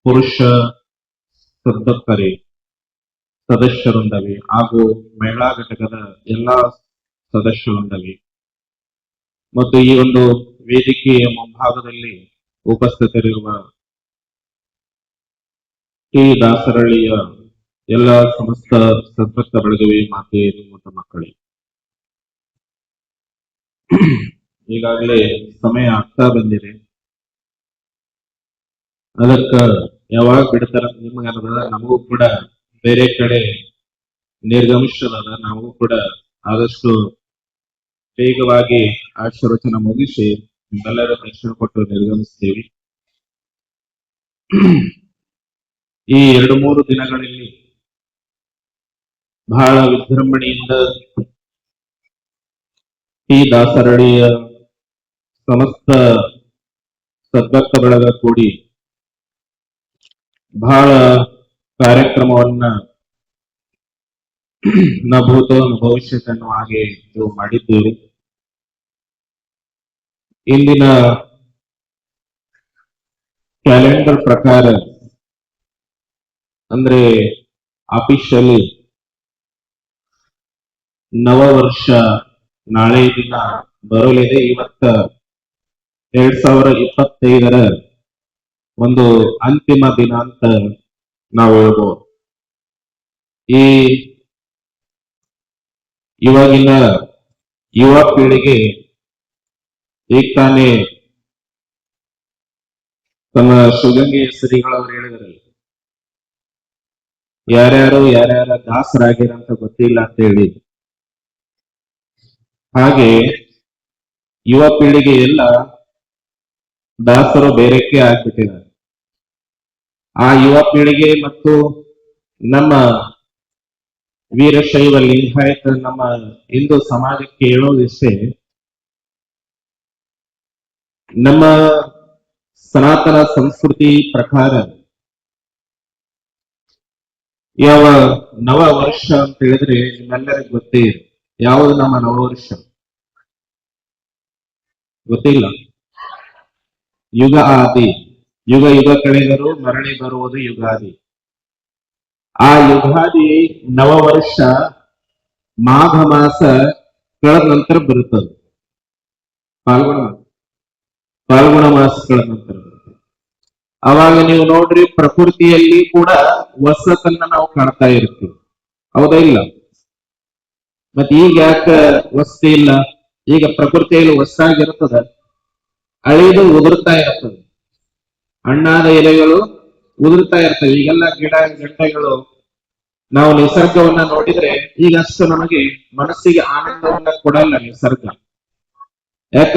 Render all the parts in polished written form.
ಪುರುಷ ಸದಸ್ಯರೇ ಸದಸ್ಯರುಂಡವೆ ಹಾಗೂ ಮಹಿಳಾ ಘಟಕದ ಎಲ್ಲಾ ಸದಸ್ಯರುಂಡವೆ ಮತ್ತು ಈ ಒಂದು ವೇದಿಕೆಯ ಮುಂಭಾಗದಲ್ಲಿ ಉಪಸ್ಥಿತರಿರುವ ಟಿ ದಾಸರಳ್ಳಿಯ ಎಲ್ಲ ಸಮಸ್ತ ಸದ್ಭಕ್ತ ಬಳಗವೇ ಮಾತೆಯರು ಮತ್ತು ಮಕ್ಕಳೇ, ಈಗಾಗಲೇ ಸಮಯ ಆಗ್ತಾ ಬಂದಿದೆ. ಅದಕ್ಕ ಯಾವಾಗ ಬಿಡ್ತಾರ ನಿಮಗನ್ನದ ನಮಗೂ ಕೂಡ ಬೇರೆ ಕಡೆ ನಿರ್ಗಮಿಸದ ನಾವು ಕೂಡ ಆದಷ್ಟು ಬೇಗವಾಗಿ ಆಶೀರ್ವಚನ ಮುಗಿಸಿ ನಿಮ್ಮೆಲ್ಲರ ದರ್ಶನ ಕೊಟ್ಟು ನಿರ್ಗಮಿಸ್ತೇವೆ. ಈ 2-3 ದಿನಗಳಲ್ಲಿ ಬಹಳ ವಿಜೃಂಭಣೆಯಿಂದ ಟಿ ದಾಸರಳ್ಳಿಯ ಸಮಸ್ತ ಸದ್ಭಕ್ತ ಬಳಗ ಕೂಡಿ ಬಹಳ ಕಾರ್ಯಕ್ರಮವನ್ನ ನ ಭೂತ ಭವಿಷ್ಯತನ್ನು ಹಾಗೆ ಮಾಡಿದ್ದೇವೆ. ಇಂದಿನ ಕ್ಯಾಲೆಂಡರ್ ಪ್ರಕಾರ ಅಂದ್ರೆ ಆಫಿಷಿಯಲಿ ನವ ವರ್ಷ ನಾಳೆ ದಿನ ಬರಲಿದೆ. ಇವತ್ತ 2025ರ ಒಂದು ಅಂತಿಮ ದಿನ ಅಂತ ನಾವು ಹೇಳ್ಬೋದು. ಈ ಇವಾಗಿನ ಯುವ ಪೀಳಿಗೆ ಈಗ ತಾನೇ ತಮ್ಮ ಶಿವಗಂಗೆ ಶ್ರೀಗಳವರು ಹೇಳಿದ್ರಲ್ಲ, ಯಾರ್ಯಾರ ದಾಸರಾಗಿರಂತ ಗೊತ್ತಿಲ್ಲ ಅಂತ ಹೇಳಿ. ಹಾಗೆ ಯುವ ಪೀಳಿಗೆ ಎಲ್ಲ ದಾಸರು ಬೇರೆಕ್ಕೆ ಆಗ್ಬಿಟ್ಟಿದ್ದಾರೆ. ಆ ಯುವ ಪೀಳಿಗೆ ಮತ್ತು ನಮ್ಮ ವೀರಶೈವ ಲಿಂಗಾಯತ ನಮ್ಮ ಹಿಂದೂ ಸಮಾಜಕ್ಕೆ ಹೇಳೋದಿಷ್ಟೇ, ನಮ್ಮ ಸನಾತನ ಸಂಸ್ಕೃತಿ ಪ್ರಕಾರ ಯಾವ ನವ ವರ್ಷ ಅಂತ ಹೇಳಿದ್ರೆ ನಿಮ್ಮೆಲ್ಲರಿಗೂ ಗೊತ್ತೇ ಇದೆ. ಯಾವುದು ನಮ್ಮ ನವ ವರ್ಷ ಗೊತ್ತಿಲ್ಲ? ಯುಗ ಆದಿ, ಯುಗ ಕಳೆದರೂ ಮರಳಿ ಬರುವುದು ಯುಗಾದಿ. ಆ ಯುಗಾದಿ ನವ ವರ್ಷ ಮಾಘ ಮಾಸ ಕಳೆದ ನಂತರ ಬರುತ್ತದೆ. ಫಾಲ್ಗುಣ ಮಾಸ ಕಳೆದ ನಂತರ ಅವಾಗ ನೀವು ನೋಡ್ರಿ, ಪ್ರಕೃತಿಯಲ್ಲಿ ಕೂಡ ಹೊಸತನ್ನ ನಾವು ಕಾಣ್ತಾ ಇರ್ತೀವಿ, ಹೌದಾ ಇಲ್ಲ? ಮತ್ತೆ ಈಗ ಯಾಕೆ ವಸ್ತು ಇಲ್ಲ? ಈಗ ಪ್ರಕೃತಿಯಲ್ಲಿ ಹೊಸಾಗಿರ್ತದ, ಹಳಿದು ಉದುರ್ತಾ ಇರ್ತದೆ, ಹಣ್ಣಾದ ಎಲೆಗಳು ಉದುರ್ತಾ ಇರ್ತವೆ. ಈಗೆಲ್ಲ ಗಿಡ ಗಂಟೆಗಳು ನಾವು ನಿಸರ್ಗವನ್ನ ನೋಡಿದ್ರೆ ಈಗ ಅಷ್ಟು ನಮಗೆ ಮನಸ್ಸಿಗೆ ಆನಂದವನ್ನ ಕೊಡಲ್ಲ ನಿಸರ್ಗ. ಯಾಕ?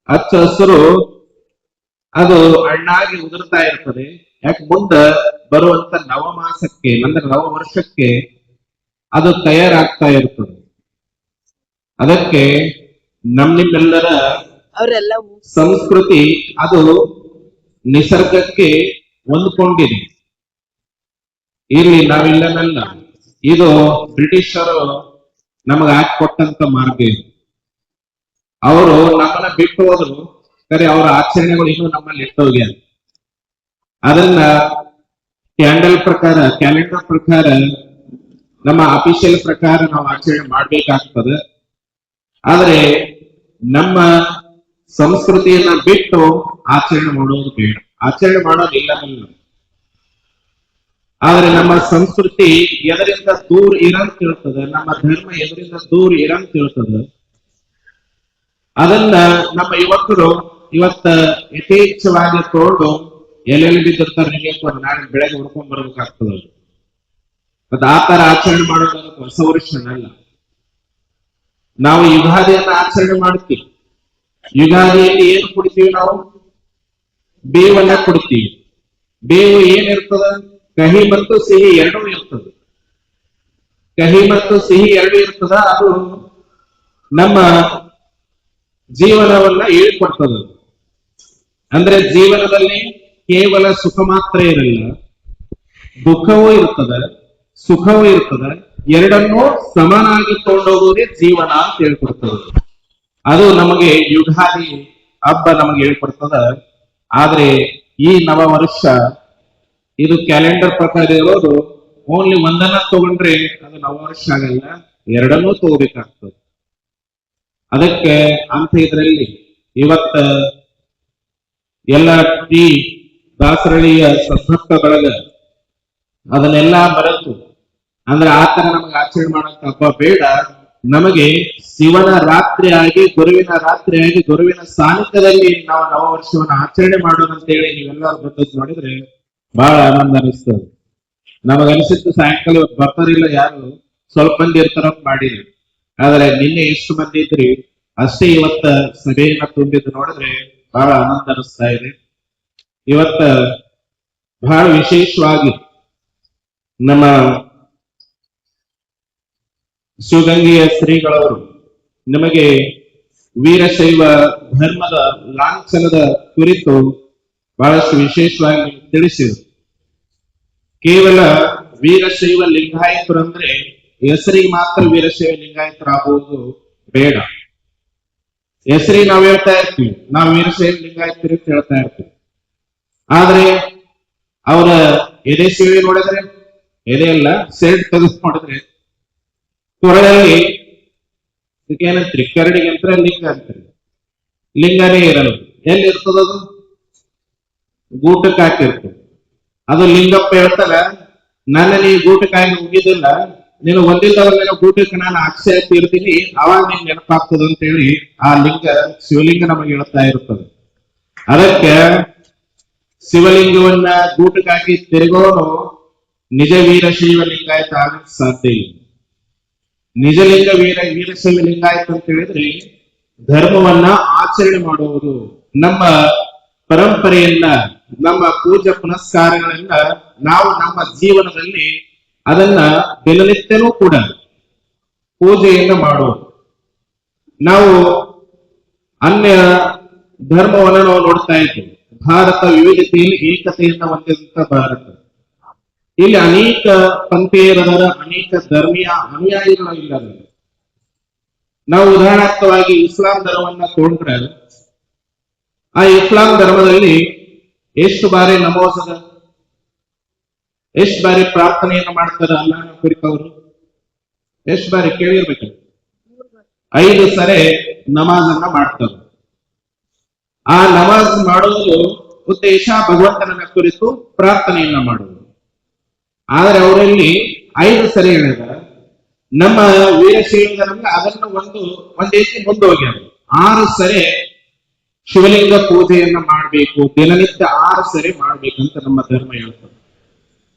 ಹಚ್ಚ ಹಸಿರು ಅದು ಹಣ್ಣಾಗಿ ಉದುರ್ತಾ ಇರ್ತದೆ. ಯಾಕೆ? ಮುಂದ ಬರುವಂತ ನವಮಾಸಕ್ಕೆ ಅಂದ್ರೆ ನವ ವರ್ಷಕ್ಕೆ ಅದು ತಯಾರಾಗ್ತಾ ಇರ್ತದೆ. ಅದಕ್ಕೆ ನಿಮ್ಮೆಲ್ಲರ ಸಂಸ್ಕೃತಿ ಅದು ನಿಸರ್ಗಕ್ಕೆ ಹೊಂದ್ಕೊಂಡಿದೆ. ಇಲ್ಲಿ ನಾವಿಲ್ಲನಲ್ಲ, ಇದು ಬ್ರಿಟಿಷರು ನಮಗೆ ಹಾಕಿಕೊಟ್ಟಂತ ಮಾರ್ಗ ಇದು. ಅವರು ನಮ್ಮನ್ನ ಬಿಟ್ಟು ಹೋದ್ರು, ಸರಿ, ಅವರ ಆಚರಣೆಗಳು ಇನ್ನೂ ನಮ್ಮಲ್ಲಿ ಇಟ್ಟೋಗ್ಯಾರ. ಅದನ್ನ ಕ್ಯಾಲೆಂಡರ್ ಪ್ರಕಾರ ನಮ್ಮ ಅಫಿಷಿಯಲ್ ಪ್ರಕಾರ ನಾವು ಆಚರಣೆ ಮಾಡ್ಬೇಕಾಗ್ತದೆ. ಆದ್ರೆ ನಮ್ಮ ಸಂಸ್ಕೃತಿಯನ್ನ ಬಿಟ್ಟು ಆಚರಣೆ ಮಾಡೋದು ಬೇಡ. ಆಚರಣೆ ಮಾಡೋದಿಲ್ಲ. ಆದ್ರೆ ನಮ್ಮ ಸಂಸ್ಕೃತಿ ಎದರಿಂದ ದೂರ ಇರಂತ ಹೇಳ್ತದೆ, ನಮ್ಮ ಧರ್ಮ ಎದರಿಂದ ದೂರ ಇರಂತ ಹೇಳ್ತದೆ. ಅದನ್ನ ನಮ್ಮ ಯುವಕರು ಇವತ್ತ ಯಥೇಚ್ಛವಾಗಿ ತೋಡು ಎಲ್ಲೆಲ್ಲಿ ಬಿದ್ದಿರ್ತಾರೆ, ನಾಳೆ ಬೆಳಗ್ಗೆ ಹುಡ್ಕೊಂಡ್ ಬರ್ಬೇಕಾಗ್ತದೆ. ಮತ್ತೆ ಆ ತರ ಆಚರಣೆ ಮಾಡೋದು ಹೊಸ ವರ್ಷನಲ್ಲ. ನಾವು ಯುಗಾದಿಯನ್ನ ಆಚರಣೆ ಮಾಡ್ತೀವಿ. ಯುಗಾದಿಯಲ್ಲಿ ಏನು ಕುಡಿತೀವಿ? ನಾವು ಬೇವನ್ನ ಕುಡಿತೀವಿ. ಬೇವು ಏನಿರ್ತದ? ಕಹಿ ಮತ್ತು ಸಿಹಿ ಎರಡೂ ಇರ್ತದೆ. ಕಹಿ ಮತ್ತು ಸಿಹಿ ಎರಡೂ ಇರ್ತದ. ಅದು ನಮ್ಮ ಜೀವನವನ್ನ ಹೇಳ್ಕೊಡ್ತದ. ಅಂದ್ರೆ ಜೀವನದಲ್ಲಿ ಕೇವಲ ಸುಖ ಮಾತ್ರ ಇರಲ್ಲ, ದುಃಖವೂ ಇರ್ತದ, ಸುಖವೂ ಇರ್ತದ. ಎರಡನ್ನೂ ಸಮನಾಗಿ ತಗೊಂಡೋಗೋದೇ ಜೀವನ ಅಂತ ಹೇಳ್ಕೊಡ್ತದೆ. ಅದು ನಮಗೆ ಯುಗಾದಿ ಹಬ್ಬ ನಮಗೆ ಹೇಳ್ಕೊಡ್ತದ. ಆದ್ರೆ ಈ ನವ ವರ್ಷ ಇದು ಕ್ಯಾಲೆಂಡರ್ ಪ್ರಕಾರ ಇರೋದು ಓನ್ಲಿ ಒಂದನ್ನ ತಗೊಂಡ್ರೆ ಅದು ನವವರ್ಷ ಆಗಲ್ಲ, ಎರಡನ್ನೂ ತಗೋಬೇಕಾಗ್ತದೆ. ಅದಕ್ಕೆ ಅಂತ ಇದರಲ್ಲಿ ಇವತ್ತ ಎಲ್ಲ ಈ ದಾಸರಳಿಯ ಸದ್ಭಕ್ತಗಳಗ ಅದನ್ನೆಲ್ಲ ಮರೆತು, ಅಂದ್ರೆ ಆತರ ನಮಗೆ ಆಚರಣೆ ಮಾಡಕ್ ಹಬ್ಬ ಬೇಡ, ನಮಗೆ ಶಿವನ ರಾತ್ರಿ ಆಗಿ ಗುರುವಿನ ರಾತ್ರಿ ಆಗಿ ಗುರುವಿನ ಸಾನ್ನಿಧ್ಯದಲ್ಲಿ ನಾವು ನವವರ್ಷವನ್ನು ಆಚರಣೆ ಮಾಡೋಣ ಅಂತೇಳಿ ನೀವೆಲ್ಲರೂ ಬಂದದ್ದು ನೋಡಿದ್ರೆ ಬಹಳ ಆನಂದ ಅನಿಸ್ತದೆ. ನಮಗನಿಸಿತ್ತು ಸಾಯಂಕಾಲ ಇವತ್ತು ಬರ್ತಾರಿಲ್ಲ ಯಾರು, ಸ್ವಲ್ಪ ಮಂದಿ ಇರ್ತಾರ ಮಾಡಿರಿ, ಆದ್ರೆ ನಿನ್ನೆ ಎಷ್ಟು ಮಂದಿ ಇದ್ರಿ ಅಷ್ಟೇ ಇವತ್ತ ಸಭೆಯನ್ನ ತುಂಬಿದ್ದು ನೋಡಿದ್ರೆ ಬಹಳ ಆನಂದ ಅನಿಸ್ತಾ ಇದೆ. ಇವತ್ತ ಬಹಳ ವಿಶೇಷವಾಗಿ ನಮ್ಮ ಶಿವಗಂಗೆಯ ಶ್ರೀಗಳವರು ನಮಗೆ ವೀರಶೈವ ಧರ್ಮದ ಲಾಂಛನದ ಕುರಿತು ಬಹಳಷ್ಟು ವಿಶೇಷವಾಗಿ ತಿಳಿಸಿದರು. ಕೇವಲ ವೀರಶೈವ ಲಿಂಗಾಯತರು ಅಂದ್ರೆ ಹೆಸರಿಗೆ ಮಾತ್ರ ವೀರಶೈವ ಲಿಂಗಾಯತರಾಗುವುದು ಬೇಡ. ಹೆಸರಿಗೆ ನಾವು ಹೇಳ್ತಾ ಇರ್ತೀವಿ ನಾವು ವೀರಶೈವ ಲಿಂಗಾಯತರು ಅಂತ ಹೇಳ್ತಾ ಇರ್ತೀವಿ, ಆದ್ರೆ ಅವರ ಎದೆ ಸೇವೆ ನೋಡಿದ್ರೆ, ಎದೆ ಎಲ್ಲ ಸೆಡ್ ತೆಗೆದು ನೋಡಿದ್ರೆ ಕೊರಳಲ್ಲಿ ಏನಂತ್ರಿ, ಕರಡಿಗೆ ಅಂತ ಲಿಂಗ ಅಂತಾರೆ, ಲಿಂಗನೇ ಇರಲ್ಲ. ಎಲ್ಲಿ ಇರ್ತದದು? ಗೂಟಕ್ಕೆ ಹಾಕಿರ್ತದೆ. ಅದು ಲಿಂಗಪ್ಪ ಹೇಳ್ತಾರ, ನನ್ನ ನೀ ಗೂಟಕ್ಕಾಗಿ ಮುಗಿದಿಲ್ಲ, ನೀನು ಒಂದಿಲ್ಲವಲ್ಲ ಗೂಟಕ್ಕೆ ನಾನು ಅಕ್ಷಯ ತೀರ್ತೀನಿ, ಅವಾಗ ನಿಂಗೆ ನೆನಪಾಗ್ತದ ಅಂತ ಹೇಳಿ ಆ ಲಿಂಗ ಶಿವಲಿಂಗ ನಮಗೆ ಹೇಳ್ತಾ ಇರ್ತದೆ. ಅದಕ್ಕೆ ಶಿವಲಿಂಗವನ್ನ ಗೂಟಕ್ಕಾಗಿ ತಿರುಗೋನು ನಿಜ ವೀರಶೈವ ಲಿಂಗಾಯತ ಆಗಕ್ಕೆ ಸಾಧ್ಯ ಇಲ್ಲ. ನಿಜಲಿಂಗ ವೀರಶೈವ ಲಿಂಗಾಯತ ಅಂತ ಹೇಳಿದ್ರೆ ಧರ್ಮವನ್ನ ಆಚರಣೆ ಮಾಡುವುದು, ನಮ್ಮ ಪರಂಪರೆಯನ್ನ, ನಮ್ಮ ಪೂಜಾ ಪುನಸ್ಕಾರಗಳನ್ನ ನಾವು ನಮ್ಮ ಜೀವನದಲ್ಲಿ ಅದನ್ನ ದಿನನಿತ್ಯನೂ ಕೂಡ ಪೂಜೆಯನ್ನ ಮಾಡುವುದು. ನಾವು ಅನ್ಯ ಧರ್ಮವನ್ನು ನಾವು ನೋಡ್ತಾ ಇದ್ದೇವೆ. ಭಾರತ ವಿವಿಧತೆಯಲ್ಲಿ ಏಕತೆಯನ್ನ ಹೊಂದಿದಂತ ಭಾರತ. ಇಲ್ಲಿ ಅನೇಕ ಪಂಥೀಯರದರ, ಅನೇಕ ಧರ್ಮೀಯ ಅನುಯಾಯಿಗಳು ಇದ್ದಾರೆ. ನಾವು ಉದಾಹರಣಾರ್ಥವಾಗಿ ಇಸ್ಲಾಂ ಧರ್ಮವನ್ನ ತಗೊಂಡ್ರೆ, ಆ ಇಸ್ಲಾಂ ಧರ್ಮದಲ್ಲಿ ಎಷ್ಟು ಬಾರಿ ನಮಾಜದ, ಎಷ್ಟು ಬಾರಿ ಪ್ರಾರ್ಥನೆಯನ್ನ ಮಾಡ್ತಾರೆ ಅಲ್ಲಾಹನ ಕುರಿತವರು? ಎಷ್ಟು ಬಾರಿ ಕೇಳಿರ್ಬೇಕು? 5 ಸರಿ ನಮಾಜನ್ನ ಮಾಡ್ತಾರೆ. ಆ ನಮಾಜ್ ಮಾಡೋದು ಉದ್ದೇಶ ಭಗವಂತನ ಕುರಿತು ಪ್ರಾರ್ಥನೆಯನ್ನ ಮಾಡುವುದು. ಆದ್ರೆ ಅವರಲ್ಲಿ 5 ಸರಿ ಹೇಳಿದ. ನಮ್ಮ ವೀರಶೈವರಲ್ಲಿ ಅದನ್ನು ಒಂದೇಸಿ ಮುಂದೋಗ್ಯಾರ. 6 ಸರಿ ಶಿವಲಿಂಗ ಪೂಜೆಯನ್ನ ಮಾಡಬೇಕು, ದಿನನಿತ್ಯ 6 ಸರಿ ಮಾಡ್ಬೇಕಂತ ನಮ್ಮ ಧರ್ಮ ಹೇಳ್ತದೆ.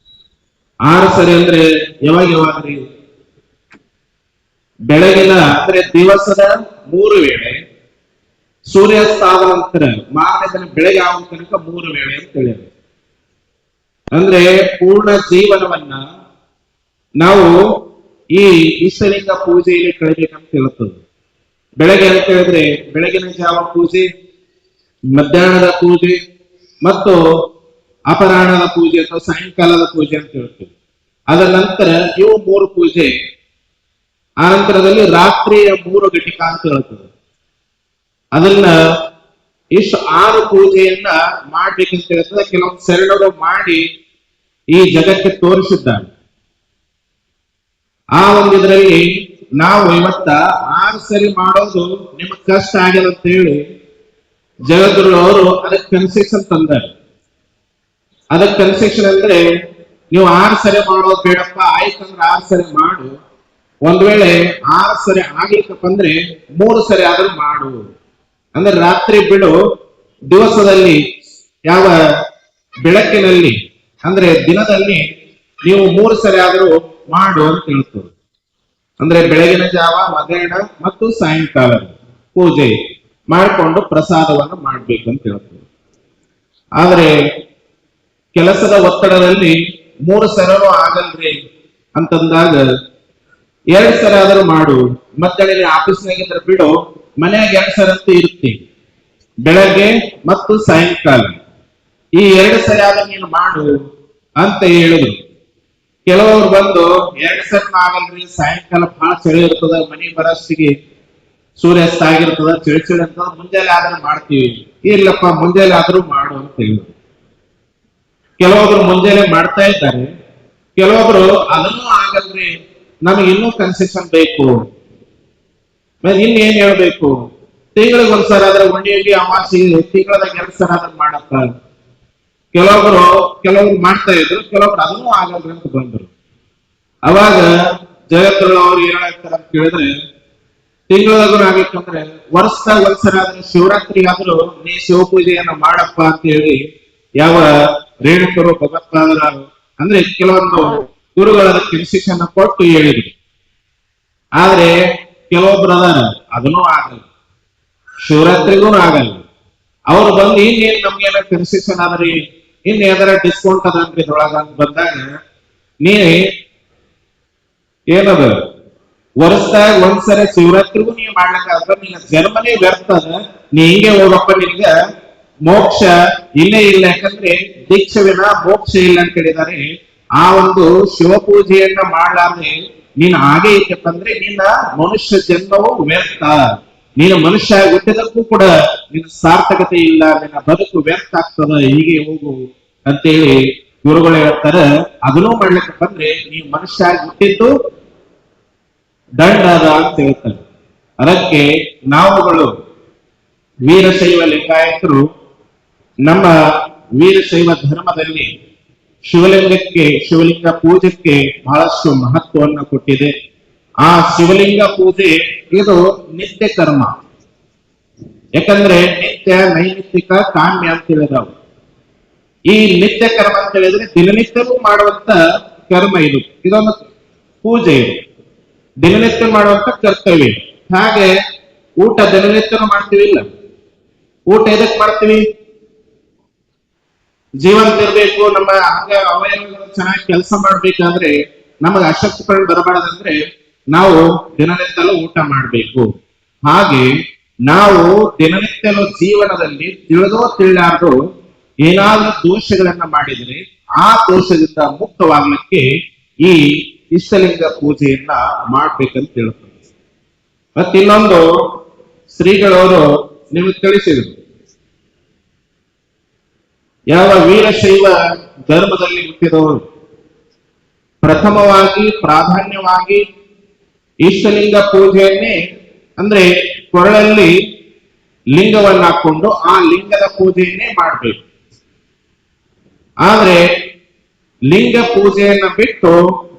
6 ಸರಿ ಅಂದ್ರೆ ಯಾವಾಗ್ರಿ? ಬೆಳಗಿನ ಅಂದ್ರೆ ದಿವಸದ 3 ವೇಳೆ, ಸೂರ್ಯಾಸ್ತಾದ ನಂತರ ಮಾರನೇ ದಿನ ಬೆಳಗ್ಗೆ ಆಗುವ ತನಕ 3 ವೇಳೆ ಅಂತ ಹೇಳಿದ್ರು. ಅಂದ್ರೆ ಪೂರ್ಣ ಜೀವನವನ್ನ ನಾವು ಈ ಈಶ್ವಲಿಂಗ ಪೂಜೆಯಲ್ಲಿ ಕಳಿಬೇಕಂತ ಹೇಳ್ತದೆ. ಬೆಳಗ್ಗೆ ಅಂತ ಹೇಳಿದ್ರೆ ಬೆಳಗಿನ ಜಾವ ಪೂಜೆ, ಮಧ್ಯಾಹ್ನದ ಪೂಜೆ ಮತ್ತು ಅಪರಾಹ್ನದ ಪೂಜೆ ಅಥವಾ ಸಾಯಂಕಾಲದ ಪೂಜೆ ಅಂತ ಹೇಳ್ತೀವಿ. ಅದರ ನಂತರ ಇವು 3 ಪೂಜೆ. ಆ ನಂತರದಲ್ಲಿ ರಾತ್ರಿಯ 3 ಘಟಿಕ ಅಂತ ಹೇಳ್ತದೆ. ಅದನ್ನ ಇಷ್ಟು 6 ಪೂಜೆಯನ್ನ ಮಾಡ್ಬೇಕಂತ ಹೇಳ್ತದೆ. ಕೆಲವೊಂದು ಶರಣರು ಮಾಡಿ ಈ ಜಗಕ್ಕೆ ತೋರಿಸಿದ್ದಾರೆ. ಆ ಒಂದಿದ್ರಲ್ಲಿ ನಾವು ಇವತ್ತ 6 ಸರಿ ಮಾಡೋದು ನಿಮಗ್ ಕಷ್ಟ ಆಗಲ್ಲ ಅಂತ ಹೇಳಿ ಜಗದ್ಗುರು ಅವರು ಅದಕ್ಕೆ ಕನ್ಸೆಷನ್ ತಂದಾರೆ. ಅದಕ್ಕೆ ಕನ್ಸೆಷನ್ ಅಂದ್ರೆ ನೀವು 6 ಸರಿ ಮಾಡೋದು ಬೇಡಪ್ಪ, ಆಯ್ತಂದ್ರೆ 6 ಸರಿ ಮಾಡು. ಒಂದ್ ವೇಳೆ 6 ಸರಿ ಆಗ್ಲಿಕ್ಕಪ್ಪ ಅಂದ್ರೆ 3 ಸರಿ ಆದ್ರೂ ಮಾಡು. ಅಂದ್ರೆ ರಾತ್ರಿ ಬಿಡು, ದಿವಸದಲ್ಲಿ ಯಾವ ಬೆಳಕಿನಲ್ಲಿ ಅಂದ್ರೆ ದಿನದಲ್ಲಿ ನೀವು 3 ಸರಿ ಆದ್ರೂ ಮಾಡು ಅಂತ ಹೇಳ್ತದೆ. ಅಂದ್ರೆ ಬೆಳಗಿನ ಜಾವ, ಮಧ್ಯಾಹ್ನ ಮತ್ತು ಸಾಯಂಕಾಲ ಪೂಜೆ ಮಾಡಿಕೊಂಡು ಪ್ರಸಾದವನ್ನು ಮಾಡ್ಬೇಕಂತ ಹೇಳ್ತದೆ. ಆದ್ರೆ ಕೆಲಸದ ಒತ್ತಡದಲ್ಲಿ 3 ಸರನು ಆಗಲ್ರಿ ಅಂತಂದಾಗ 2 ಸರಿ ಆದ್ರೂ ಮಾಡು. ಮಧ್ಯಾಹ್ನ ಆಫೀಸ್ನಾಗಿದ್ರೆ ಬಿಡು, ಮನೆಯಾಗ 2 ಸರಿ ಅಂತ ಇರ್ತೀವಿ, ಬೆಳಗ್ಗೆ ಮತ್ತು ಸಾಯಂಕಾಲ ಈ 2 ಸರಿ ಆದ್ರೂ ನೀನು ಮಾಡು ಅಂತ ಹೇಳಿದ್ರು. ಕೆಲವರು ಬಂದು 2 ಸರಿ ಆಗಲ್ರಿ, ಸಾಯಂಕಾಲ ಬಹಳ ಚಳಿ ಇರ್ತದ, ಮನೆ ಬರಷ್ಟಿಗೆ ಸೂರ್ಯಾಸ್ತ ಆಗಿರ್ತದ, ಚಳಿ ಅಂತ ಮುಂಜಾನೆ ಆದ್ರೂ ಮಾಡ್ತೀವಿ. ಇಲ್ಲಪ್ಪ ಮುಂಜಾನೆ ಆದ್ರೂ ಮಾಡು ಅಂತ ಹೇಳಿದ್ರು. ಕೆಲವೊಬ್ರು ಮುಂಜಾನೆ ಮಾಡ್ತಾ ಇದ್ದಾರೆ, ಕೆಲವೊಬ್ರು ಅದನ್ನು ಆಗಲ್ರಿ ನಮಗೆ ಇನ್ನೂ ಕನ್ಸೆಷನ್ ಬೇಕು, ಇನ್ನೇನ್ ಹೇಳ್ಬೇಕು, ತಿಂಗಳಿಗೊಂದ್ಸಲ ಆದ್ರೆ ಉಂಡಿಯಲ್ಲಿ ಅಮಾವಾಸ್ಯೆ ತಿಂಗಳದಾಗ 2 ಸಲ ಆದ್ರೆ ಮಾಡಪ್ಪ. ಕೆಲವೊಬ್ರು ಮಾಡ್ತಾ ಇದ್ರು, ಕೆಲವೊಬ್ರು ಅದನ್ನೂ ಆಗಲ್ರಿ ಅಂತ ಬಂದ್ರು. ಅವಾಗ ಜಗತ್ತುള്ള ಅವ್ರು ಏನ್ ಹೇಳ್ತಾರೆ ಅಂತ ಕೇಳಿದ್ರೆ, ತಿಂಗಳಾದ್ರೂ ಆಗ್ಬೇಕಂದ್ರೆ ವರ್ಷದಾಗ ಒಂದ್ಸಲ ಆದ್ರೆ ಶಿವರಾತ್ರಿ ಆದ್ರೂ ನೀ ಶಿವಪೂಜೆಯನ್ನ ಮಾಡಪ್ಪ ಅಂತ ಹೇಳಿ ಯಾವ ರೇಣುಕರು ಭಗವತ್ಪಾದರು ಅಂದ್ರೆ ಕೆಲವೊಂದು ಗುರುಗಳ ಇನ್ಸ್ಟ್ರಕ್ಷನ್ ಕೊಟ್ಟು ಹೇಳಿದ್ರು. ಆದ್ರೆ ಕೆಲವೊಬ್ರು ಅದಾರ ಅದನ್ನೂ ಆಗಲ್ಲ, ಶಿವರಾತ್ರಿಗೂ ಆಗಲ್ಲ. ಅವ್ರು ಬಂದು ಇನ್ನೇನ್ ನಮ್ಗೆಲ್ಲ ಕನ್ಸೆಷನ್ ಆದ್ರಿ, ಇನ್ ಯಾವ್ದಾರ ಡಿಸ್ಕೌಂಟ್ ಅದ ಅಂತ ಇದ್ರೊಳಗ ಅಂತ ಬಂದಾಗ ನೀ ಏನದ ವರ್ಷದಾಗ ಒಂದ್ಸಲ ಶಿವರಾತ್ರಿಗೂ ನೀ ಮಾಡ್ಲಕ್ಕ ನಿನ್ನ ಜನ್ಮನೇ ವ್ಯರ್ಥ ಅದ, ನೀ ಹಿಂಗೆ ಹೋಗಪ್ಪ, ನಿನ್ಗ ಮೋಕ್ಷ ಇಲ್ಲೇ ಇಲ್ಲ, ಯಾಕಂದ್ರೆ ದೀಕ್ಷವಿನ ಮೋಕ್ಷ ಇಲ್ಲ ಅಂತ ಹೇಳಿದ್ದಾರೆ. ಆ ಒಂದು ಶಿವಪೂಜೆಯನ್ನ ಮಾಡಲಾರ್ದೆ ನೀನ್ ಹಾಗೆ ಇದ್ದಪ್ಪ ಅಂದ್ರೆ ನಿನ್ನ ಮನುಷ್ಯ ಜನ್ಮವು ವ್ಯರ್ಥ, ನೀನು ಮನುಷ್ಯ ಹುಟ್ಟಿದಕ್ಕೂ ಕೂಡ ನಿನ್ನ ಸಾರ್ಥಕತೆ ಇಲ್ಲ, ನಿನ್ನ ಬದುಕು ವ್ಯರ್ಥ ಆಗ್ತದ, ಹೀಗೆ ಹೋಗು ಅಂತೇಳಿ ಗುರುಗಳು ಹೇಳ್ತಾರೆ. ಅದನ್ನೂ ಮಾಡ್ಲಿಕ್ಕೆ ಬಂದ್ರೆ ನೀವು ಮನುಷ್ಯ ಹುಟ್ಟಿದ್ದು ದಂಡ ಅದ ಅಂತ ಹೇಳ್ತಾರೆ. ಅದಕ್ಕೆ ನಾವುಗಳು ವೀರಶೈವ ಲಿಂಗಾಯತರು ನಮ್ಮ ವೀರಶೈವ ಧರ್ಮದಲ್ಲಿ ಶಿವಲಿಂಗ ಪೂಜೆಗೆ ಬಹಳಷ್ಟು ಮಹತ್ವವನ್ನು ಕೊಟ್ಟಿದೆ. ಆ ಶಿವಲಿಂಗ ಪೂಜೆ ಇದು ನಿತ್ಯ ಕರ್ಮ, ಯಾಕಂದ್ರೆ ನಿತ್ಯ ನೈಮಿತ್ತಿಕ ಕಾಮ್ಯ ಅಂತ ಹೇಳಿದವು. ಈ ನಿತ್ಯ ಕರ್ಮ ಅಂತ ಹೇಳಿದ್ರೆ ದಿನನಿತ್ಯವೂ ಮಾಡುವಂತ ಕರ್ಮ ಇದು, ಇದೊಂದು ಪೂಜೆ, ಇದು ದಿನನಿತ್ಯ ಮಾಡುವಂತ ಕರ್ತವ್ಯ. ಹಾಗೆ ಊಟ ದಿನನಿತ್ಯನೂ ಮಾಡ್ತೀವಿ ಇಲ್ಲ, ಊಟ ಎದಕ್ ಮಾಡ್ತೀವಿ? ಜೀವಂತ ಇರ್ಬೇಕು, ನಮ್ಮ ಅಂಗ ಅವಯವಗಳು ಚೆನ್ನಾಗಿ ಕೆಲಸ ಮಾಡ್ಬೇಕಾದ್ರೆ, ನಮಗೆ ಅಶಕ್ತಿಗಳು ಬರಬಾರದಂದ್ರೆ ನಾವು ದಿನನಿತ್ಯಲೂ ಊಟ ಮಾಡ್ಬೇಕು. ಹಾಗೆ ನಾವು ದಿನನಿತ್ಯಲೂ ಜೀವನದಲ್ಲಿ ತಿಳಿದೋ ತಿಳಿಲಾರ್ದೋ ಏನಾದ್ರೂ ದೋಷಗಳನ್ನ ಮಾಡಿದ್ರೆ ಆ ದೋಷದಿಂದ ಮುಕ್ತವಾಗ್ಲಿಕ್ಕೆ ಈ ಇಷ್ಟಲಿಂಗ ಪೂಜೆಯನ್ನ ಮಾಡ್ಬೇಕಂತ ಹೇಳ್ತಾರೆ. ಮತ್ತೆ ಇನ್ನೊಂದು ಶ್ರೀಗಳವರು ನಿಮಗೆ ತಿಳಿಸಿದರು, ಯಾವ ವೀರಶೈವ ಧರ್ಮದಲ್ಲಿ ಹುಟ್ಟಿದವರು ಪ್ರಥಮವಾಗಿ ಪ್ರಾಧಾನ್ಯವಾಗಿ ಇಷ್ಟಲಿಂಗ ಪೂಜೆಯನ್ನೇ ಅಂದ್ರೆ ಕೊರಳಲ್ಲಿ ಲಿಂಗವನ್ನ ಹಾಕೊಂಡು ಆ ಲಿಂಗದ ಪೂಜೆಯನ್ನೇ ಮಾಡ್ಬೇಕು. ಆದ್ರೆ ಲಿಂಗ ಪೂಜೆಯನ್ನ ಬಿಟ್ಟು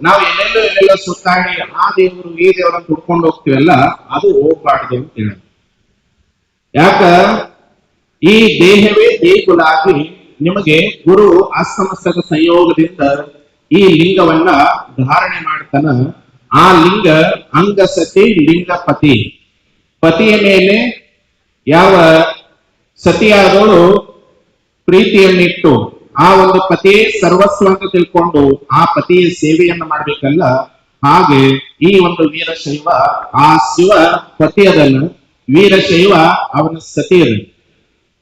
ನಾವು ಎಲ್ಲೆಲ್ಲೋ ಸುತ್ತಾಡಿ ಆ ದೇವರು ಈ ದೇವರನ್ನು ಹುಡ್ಕೊಂಡು ಹೋಗ್ತೀವಲ್ಲ, ಅದು ಹೋಗ್ಬಾರ್ದು ಅಂತ ಹೇಳ. ಯಾಕ? ಈ ದೇಹವೇ ದೇಗುಲಾಗಿ ನಿಮಗೆ ಗುರು ಅಸ್ತಮಸ್ತಕ ಸಂಯೋಗದಿಂದ ಈ ಲಿಂಗವನ್ನ ಧಾರಣೆ ಮಾಡ್ತಾನ. ಆ ಲಿಂಗ ಅಂಗಸತಿ ಲಿಂಗಪತಿ, ಪತಿಯ ಮೇಲೆ ಯಾವ ಸತಿಯಾದವಳು ಪ್ರೀತಿಯನ್ನಿಟ್ಟು ಆ ಒಂದು ಪತಿಯೇ ಸರ್ವಸ್ವ ಅಂತ ತಿಳ್ಕೊಂಡು ಆ ಪತಿಯ ಸೇವೆಯನ್ನ ಮಾಡ್ಬೇಕಲ್ಲ, ಹಾಗೆ ಈ ಒಂದು ವೀರಶೈವ ಆ ಶಿವ ಪತಿಯದನ್ನು, ವೀರಶೈವ ಅವನ ಸತಿಯದನ್ನು.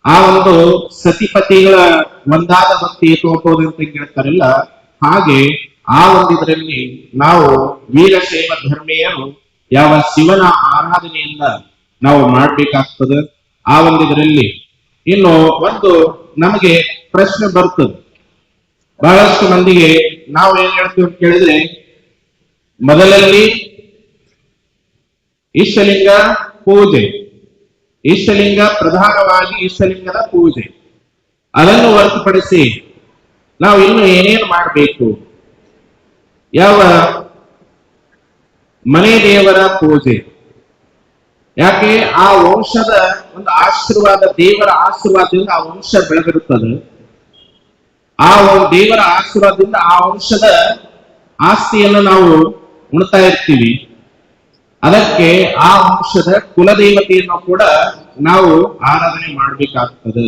ಆ ಒಂದು ಸತಿಪತಿಗಳ ಒಂದಾದ ಭಕ್ತಿ ಏಕೋಪೋದು ಅಂತ ಹೇಳ್ತಾರಲ್ಲ, ಹಾಗೆ ಆ ಒಂದು ಇದರಲ್ಲಿ ನಾವು ವೀರಶೈವ ಧರ್ಮೀಯರು ಯಾವ ಶಿವನ ಆರಾಧನೆಯಿಂದ ನಾವು ಮಾಡ್ಬೇಕಾಗ್ತದೆ. ಆ ಒಂದು ಇದರಲ್ಲಿ ಇನ್ನು ಒಂದು ನಮಗೆ ಪ್ರಶ್ನೆ ಬರ್ತದೆ, ಬಹಳಷ್ಟು ಮಂದಿಗೆ ನಾವು ಏನ್ ಹೇಳ್ತೀವಿ ಅಂತ ಕೇಳಿದ್ರೆ, ಮೊದಲಲ್ಲಿ ಇಷ್ಟಲಿಂಗ ಪೂಜೆ, ಇಷ್ಟಲಿಂಗ ಪ್ರಧಾನವಾಗಿ ಇಷ್ಟಲಿಂಗದ ಪೂಜೆ, ಅದನ್ನು ಹೊರತುಪಡಿಸಿ ನಾವು ಇನ್ನು ಏನೇನು ಮಾಡಬೇಕು? ಯಾವ ಮನೆ ದೇವರ ಪೂಜೆ, ಯಾಕೆ ಆ ವಂಶದ ಒಂದು ಆಶೀರ್ವಾದ, ದೇವರ ಆಶೀರ್ವಾದದಿಂದ ಆ ವಂಶ ಬೆಳೆದಿರುತ್ತದೆ. ಆ ದೇವರ ಆಶೀರ್ವಾದದಿಂದ ಆ ವಂಶದ ಆಸ್ತಿಯನ್ನು ನಾವು ಉಣ್ತಾ ಇರ್ತೀವಿ. ಅದಕ್ಕೆ ಆ ವಂಶದ ಕುಲದೇವತೆಯನ್ನು ಕೂಡ ನಾವು ಆರಾಧನೆ ಮಾಡಬೇಕಾಗ್ತದೆ.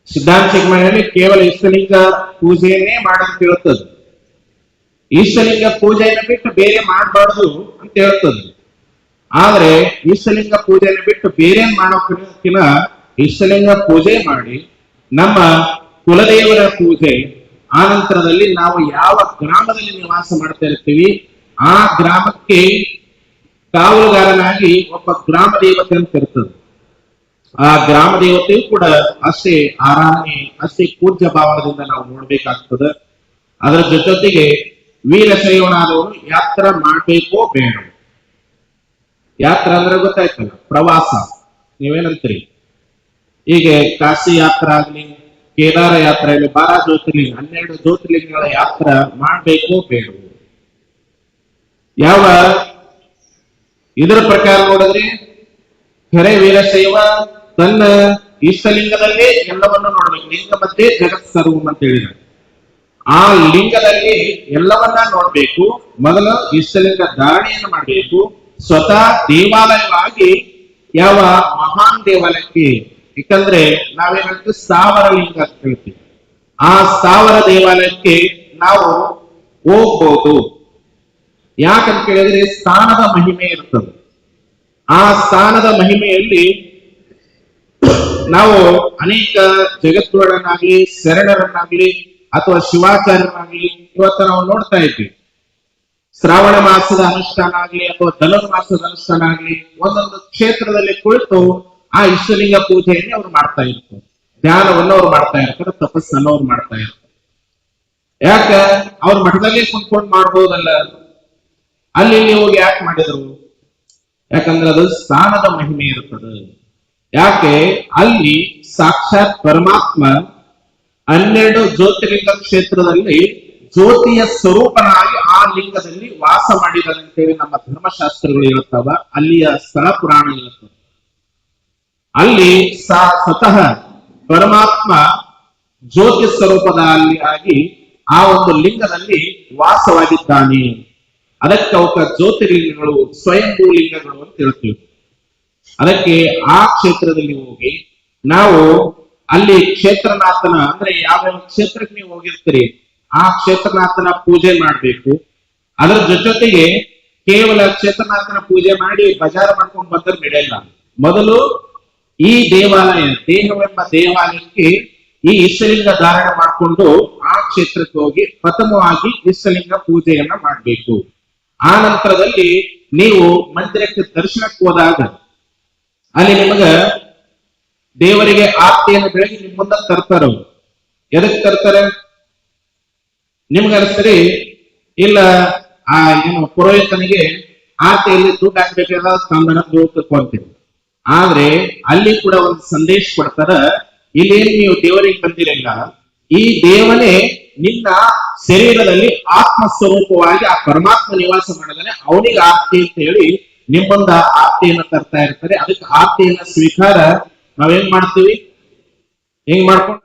ಸಿದ್ಧಾಂತ ಚಿಕ್ಕಮನೆಯಲ್ಲಿ ಕೇವಲ ಇಷ್ಟಲಿಂಗ ಪೂಜೆಯನ್ನೇ ಮಾಡಂತ ಹೇಳ್ತದೆ. ಇಷ್ಟಲಿಂಗ ಪೂಜೆಯನ್ನು ಬಿಟ್ಟು ಬೇರೆ ಮಾಡಬಾರ್ದು ಅಂತ ಹೇಳ್ತದೆ. ಆದ್ರೆ ಇಷ್ಟಲಿಂಗ ಪೂಜೆಯನ್ನು ಬಿಟ್ಟು ಬೇರೆ ಮಾಡೋಕ್ಕಿಂತ ಇಷ್ಟಲಿಂಗ ಪೂಜೆ ಮಾಡಿ ನಮ್ಮ ಕುಲದೇವರ ಪೂಜೆ, ಆ ನಂತರದಲ್ಲಿ ನಾವು ಯಾವ ಗ್ರಾಮದಲ್ಲಿ ನಿವಾಸ ಮಾಡ್ತಾ ಇರ್ತೀವಿ ಆ ಗ್ರಾಮಕ್ಕೆ ಕಾವಲುಗಾರನಾಗಿ ಒಬ್ಬ ಗ್ರಾಮ ದೇವತೆ ಅಂತ ಇರ್ತದೆ. ಆ ಗ್ರಾಮ ದೇವತೆಯು ಕೂಡ ಅಷ್ಟೇ ಆರಾಧನೆ, ಅಷ್ಟೇ ಪೂಜ್ಯ ಭಾವದಿಂದ ನಾವು ನೋಡ್ಬೇಕಾಗ್ತದೆ. ಅದರ ಜೊತೆಗೆ ವೀರಶೈವನಾದವನು ಯಾತ್ರಾ ಮಾಡ್ಬೇಕೋ ಬೇಡ. ಯಾತ್ರಾ ಅಂದ್ರೆ ಗೊತ್ತಾಯ್ತಲ್ಲ, ಪ್ರವಾಸ. ನೀವೇನಂತೀರಿ? ಈಗ ಕಾಶಿ ಯಾತ್ರಾ ಆಗ್ಲಿ, ಕೇದಾರ ಯಾತ್ರೆ ಆಗಲಿ, 12 ಜ್ಯೋತಿರ್ಲಿಂಗ, 12 ಜ್ಯೋತಿರ್ಲಿಂಗಗಳ ಯಾತ್ರಾ ಮಾಡ್ಬೇಕೋ ಬೇಡ? ಯಾವ ಇದರ ಪ್ರಕಾರ ನೋಡಿದ್ರೆ ಖರೆ ವೀರಶೈವ ತನ್ನ ಇಷ್ಟಲಿಂಗದಲ್ಲೇ ಎಲ್ಲವನ್ನು ನೋಡ್ಬೇಕು. ಲಿಂಗ ಮಧ್ಯೆ ಜಗತ್ ಸರ್ವಂ ಅಂತ ಹೇಳಿದ್ದಾರೆ. ಆ ಲಿಂಗದಲ್ಲಿ ಎಲ್ಲವನ್ನ ನೋಡ್ಬೇಕು. ಮೊದಲು ಇಷ್ಟಲಿಂಗ ಧಾರಣೆಯನ್ನು ಮಾಡಬೇಕು. ಸ್ವತಃ ದೇವಾಲಯವಾಗಿ ಯಾವ ಮಹಾನ್ ದೇವಾಲಯಕ್ಕೆ, ಯಾಕಂದ್ರೆ ನಾವೇನಂತ ಸ್ಥಾವರ ಲಿಂಗ ಅಂತ ಹೇಳ್ತೀವಿ, ಆ ಸ್ಥಾವರ ದೇವಾಲಯಕ್ಕೆ ನಾವು ಹೋಗ್ಬೋದು. ಯಾಕಂತ ಕೇಳಿದ್ರೆ ಸ್ಥಾನದ ಮಹಿಮೆ ಇರ್ತದೆ. ಆ ಸ್ಥಾನದ ಮಹಿಮೆಯಲ್ಲಿ ನಾವು ಅನೇಕ ಜಗತ್ತುಗಳನ್ನಾಗ್ಲಿ, ಶರಣರನ್ನಾಗ್ಲಿ ಅಥವಾ ಶಿವಾಚಾರ್ಯರನ್ನಾಗ್ಲಿ ಇವತ್ತು ನಾವು ನೋಡ್ತಾ ಇದ್ವಿ. ಶ್ರಾವಣ ಮಾಸದ ಅನುಷ್ಠಾನ ಆಗ್ಲಿ ಅಥವಾ ಧನುರ್ಮಾಸದ ಅನುಷ್ಠಾನ ಆಗ್ಲಿ, ಒಂದೊಂದು ಕ್ಷೇತ್ರದಲ್ಲಿ ಕುಳಿತು ಆ ಇಷ್ಟಲಿಂಗ ಪೂಜೆಯನ್ನು ಅವ್ರು ಮಾಡ್ತಾ ಇರ್ತಾರೆ, ಧ್ಯಾನವನ್ನು ಅವ್ರು ಮಾಡ್ತಾ ಇರ್ತಾರೆ, ತಪಸ್ಸನ್ನು ಅವ್ರು ಮಾಡ್ತಾ ಇರ್ತಾರೆ. ಯಾಕ ಅವ್ರ ಮಠದಲ್ಲೇ ಕುಂತ್ಕೊಂಡು ಮಾಡ್ಬೋದಲ್ಲ, ಅಲ್ಲಿ ಹೋಗಿ ಯಾಕೆ ಮಾಡಿದ್ರು? ಯಾಕಂದ್ರೆ ಅದು ಸ್ಥಾನದ ಮಹಿಮೆ ಇರುತ್ತದೆ. ಯಾಕೆ ಅಲ್ಲಿ ಸಾಕ್ಷಾತ್ ಪರಮಾತ್ಮ 12 ಜ್ಯೋತಿರ್ಲಿಂಗ ಕ್ಷೇತ್ರದಲ್ಲಿ ಜ್ಯೋತಿಯ ಸ್ವರೂಪನಾಗಿ ಆ ಲಿಂಗದಲ್ಲಿ ವಾಸ ಮಾಡಿದಂತೇಳಿ ನಮ್ಮ ಧರ್ಮಶಾಸ್ತ್ರಗಳು ಇರುತ್ತವ, ಅಲ್ಲಿಯ ಸ್ಥಳ ಪುರಾಣ ಇರುತ್ತದೆ. ಅಲ್ಲಿ ಸ್ವತಃ ಪರಮಾತ್ಮ ಜ್ಯೋತಿ ಸ್ವರೂಪದಲ್ಲಿ ಆಗಿ ಆ ಒಂದು ಲಿಂಗದಲ್ಲಿ ವಾಸವಾಗಿದ್ದಾನೆ. ಅದಕ್ಕೆ ಅವಕ ಜ್ಯೋತಿರ್ಲಿಂಗಗಳು, ಸ್ವಯಂಭೂ ಲಿಂಗಗಳು ಅಂತ ಹೇಳ್ತೀವಿ. ಅದಕ್ಕೆ ಆ ಕ್ಷೇತ್ರದಲ್ಲಿ ಹೋಗಿ ನಾವು ಅಲ್ಲಿ ಕ್ಷೇತ್ರನಾಥನ, ಅಂದ್ರೆ ಯಾವ್ಯಾವ ಕ್ಷೇತ್ರಕ್ಕೆ ನೀವು ಹೋಗಿರ್ತೀರಿ ಆ ಕ್ಷೇತ್ರನಾಥನ ಪೂಜೆ ಮಾಡ್ಬೇಕು. ಅದರ ಜೊತೆಗೆ ಕೇವಲ ಕ್ಷೇತ್ರನಾಥನ ಪೂಜೆ ಮಾಡಿ ಬಜಾರ ಮಾಡ್ಕೊಂಡು ಬಂದ್ರೆ ನಡೆಯಲ್ಲ. ಮೊದಲು ಈ ದೇವಾಲಯ, ದೇಹವೆಂಬ ದೇವಾಲಯಕ್ಕೆ ಈ ಇಷ್ಟಲಿಂಗ ಧಾರಣ ಮಾಡಿಕೊಂಡು ಆ ಕ್ಷೇತ್ರಕ್ಕೆ ಹೋಗಿ ಪ್ರಥಮವಾಗಿ ಇಷ್ಟಲಿಂಗ ಪೂಜೆಯನ್ನ ಮಾಡಬೇಕು. ಆ ನಂತರದಲ್ಲಿ ನೀವು ಮಂದಿರಕ್ಕೆ ದರ್ಶನಕ್ಕೆ ಹೋದಾಗ ಅಲ್ಲಿ ನಿಮಗ ದೇವರಿಗೆ ಆರ್ತಿಯನ್ನು ಬೆಳಗಿ ನಿಮ್ ಮುಂದೆ ತರ್ತಾರ. ಎದಕ್ ತರ್ತಾರೆ? ನಿಮ್ಗೆ ಅನಿಸ್ತರಿ ಇಲ್ಲ ಆ ಏನು ಪುರೋಹಿತನಿಗೆ ಆರ್ತಿಯಲ್ಲಿ ದುಡ್ಡು ಹಾಕ್ಬೇಕಾದ ತಂದನ ಅಂತೀವಿ. ಆದ್ರೆ ಅಲ್ಲಿ ಕೂಡ ಒಂದು ಸಂದೇಶ ಕೊಡ್ತಾರ, ಇಲ್ಲೇನು ನೀವು ದೇವರಿಗೆ ಬಂದಿರಲ್ಲ, ಈ ದೇವನೇ ನಿನ್ನ ಶರೀರದಲ್ಲಿ ಆತ್ಮ ಸ್ವರೂಪವಾಗಿ ಆ ಪರಮಾತ್ಮ ನಿವಾಸ ಮಾಡಿದಾನೆ, ಅವನಿಗೆ ಆರ್ತಿ ಅಂತ ಹೇಳಿ ನಿಮ್ಮೊಂದ ಆರ್ತಿಯನ್ನ ತರ್ತಾ ಇರ್ತಾರೆ. ಅದಕ್ಕೆ ಆರ್ತಿಯನ್ನ ಸ್ವೀಕಾರ ನಾವೇನ್ ಮಾಡ್ತೀವಿ? ಹೆಂಗ್ ಮಾಡ್ಕೊಂಡು